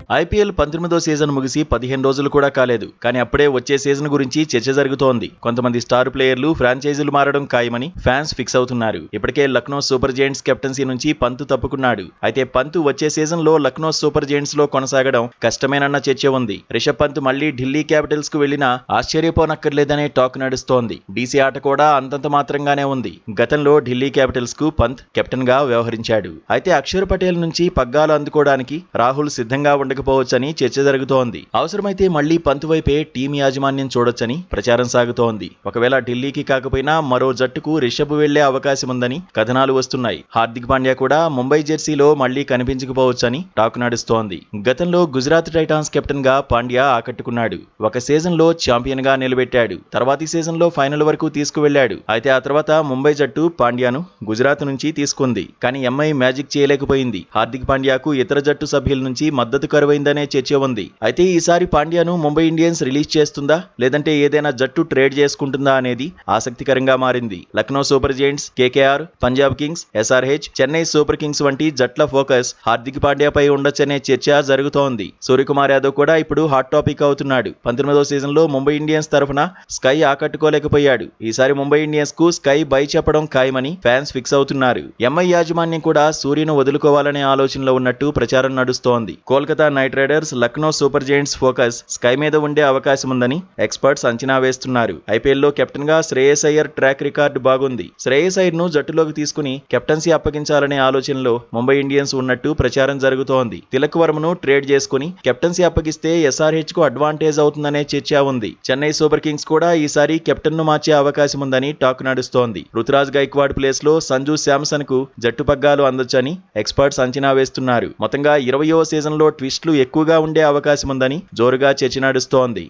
IPL 19వ season ముగిసి 15 రోజులు కూడా కాలేదు. కానీ అప్పుడే వచ్చే సీజన్ గురించి చర్చ జరుగుతోంది. కొంతమంది స్టార్ ప్లేయర్లు ఫ్రాంచైజీలు మారడం ఖాయమని ఫ్యాన్స్ ఫిక్స్ అవుతున్నారు. ఇప్పటికే లక్నో సూపర్ జెయింట్స్ కెప్టెన్సీ నుంచి పంత్ తప్పుకున్నాడు. అయితే పంత్ వచ్చే సీజన్ లో లక్నో సూపర్ జెయింట్స్ లో కొనసాగడం కష్టమేనన్న చర్చ ఉంది. రిషబ్ పంత్ మళ్లీ ఢిల్లీ క్యాపిటల్స్ కు వెళ్లినా ఆశ్చర్యపోనక్కర్లేదనే టాక్ నడుస్తోంది. డీసీ ఆట కూడా అంతంత మాత్రంగానే ఉంది. గతంలో ఢిల్లీ క్యాపిటల్స్ కు పంత్ కెప్టెన్ గా వ్యవహరించాడు. అయితే అక్షర్ పటేల్ నుంచి పగ్గాలు అందుకోవడానికి రాహుల్ సిద్ధంగా ఉండకపోవచ్చని చర్చ జరుగుతోంది. అవసరమైతే మళ్లీ పంత్ వైపే టీం యాజమాన్యం చూడొచ్చని ప్రచారం సాగుతోంది. ఒకవేళ ఢిల్లీకి కాకపోయినా మరో జట్టుకు రిషబ్ వెళ్లే అవకాశం ఉందని కథనాలు వస్తున్నాయి. హార్దిక్ పాండ్యా కూడా ముంబై జెర్సీలో మళ్లీ కనిపించకపోవచ్చని టాక్ నడుస్తోంది. గతంలో గుజరాత్ టైటాన్స్ కెప్టెన్ గా పాండ్యా ఆకట్టుకున్నాడు. ఒక సీజన్ లో ఛాంపియన్ గా నిలబెట్టాడు. తర్వాతి సీజన్ లో ఫైనల్ వరకు తీసుకువెళ్లాడు. అయితే ఆ తర్వాత ముంబై జట్టు పాండ్యాను గుజరాత్ నుంచి తీసుకుంది. కానీ ఎంఐ మ్యాజిక్ చేయలేకపోయింది. హార్దిక్ పాండ్యాకు ఇతర జట్టు సభ్యుల నుంచి మద్దతు కరువైందనే చర్చ ఉంది. అయితే ఈసారి పాండ్యాను ముంబై ఇండియన్స్ రిలీజ్ చేస్తుందా లేదంటే ఏదైనా జట్టు ట్రేడ్ చేసుకుంటుందా అనేది ఆసక్తికరంగా మారింది. Lucknow super giants, KKR, Punjab Kings, SRH, Chennai super Kings వంటి జట్ల ఫోకస్ హార్దిక్ పాండ్యాపై ఉండొచ్చనే చర్చ జరుగుతోంది. సూర్యకుమార్ యాదవ్ కూడా ఇప్పుడు హాట్ టాపిక్ అవుతున్నాడు. 19వ సీజన్ లో ముంబై ఇండియన్స్ తరఫున స్కై ఆకట్టుకోలేకపోయాడు. ఈసారి ముంబై ఇండియన్స్ కు స్కై బై చెప్పడం ఖాయమని ఫ్యాన్స్ ఫిక్స్ అవుతున్నారు. ఎంఐ యాజమాన్యం కూడా సూర్యను వదులుకోవాలనే ఆలోచనలో ఉన్నట్టు ప్రచారం నడుస్తోంది. Kolkata night riders, Lucknow super giants focus sky మీద ఉండే అవకాశం ఉందని ఎక్స్పర్ట్స్ అంచనా వేస్తున్నారు. ఐపీఎల్లో కెప్టెన్ గా శ్రేయస్ అయ్యర్ ట్రాక్ రికార్డు బాగుంది. శ్రేయస్ అయ్యర్ ను జట్టులోకి తీసుకుని కెప్టెన్సీ అప్పగించాలనే ఆలోచనలో ముంబై ఇండియన్స్ ఉన్నట్టు ప్రచారం జరుగుతోంది. తిలక్ వర్మను ట్రేడ్ చేసుకుని కెప్టెన్సీ అప్పగిస్తే ఎస్ఆర్హెచ్ కు అడ్వాంటేజ్ అవుతుందనే చర్చ ఉంది. చెన్నై సూపర్ కింగ్స్ కూడా ఈసారి కెప్టెన్ ను మార్చే అవకాశం ఉందని టాక్ నడుస్తోంది. రుతురాజ్ గైక్వాడ్ ప్లేస్ లో సంజు శాంసన్ కు జట్టు పగ్గాలు అందొచ్చని ఎక్స్పర్ట్స్ అంచనా వేస్తున్నారు. మొత్తంగా 20వ సీజన్ లో ట్విస్టులు ఎక్కువగా ఉండే అవకాశం ఉందని జోరుగా చర్చ నడుస్తోంది.